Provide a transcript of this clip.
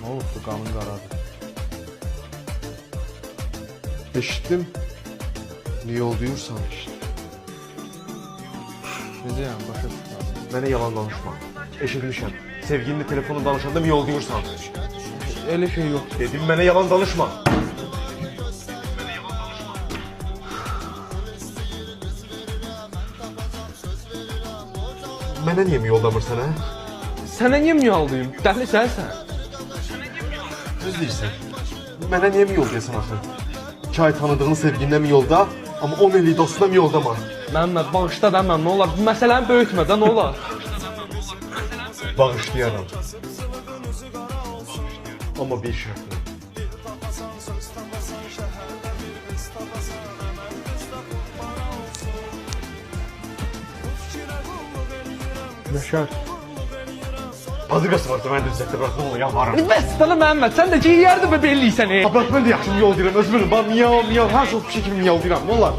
Ne olubdu, qanın qaradır. Eşitdim. Niye ol diyorsan. Necə yəni, başa düşmədim. Mənə yalan danışma. Eşitmişəm. Sevgilinle telefonla danışanda niye ol diyorsan. Elə şey yoxdur. Dedim mənə yalan danışma. Mənə niye mi yollamırsan ha? Sənə niyə miyaldayım? Dəli sənsən. Düz deyirsən. Mənə niye mi yol desən axı? 2 ay tanıdığın sevgilinle mi yolda? Ama 10 illik dostuna mı yolda mı? Məmməd, bağışla da mən, nə olar? Bu məsələni böyütmə də, nə olar? Bağışlayaram. Ama bir şartla. Nə şart? Padıqası varsa mən də düzətdə bıraxma onu yaparım. Bəs sənə Məmməd, sən də ciyərdi be belliysən. Bırak mən də yaxşı miyol deyirəm, özümün. Bax miyav, miyav, hər çox bir şəkil miyol deyirəm, ne olar?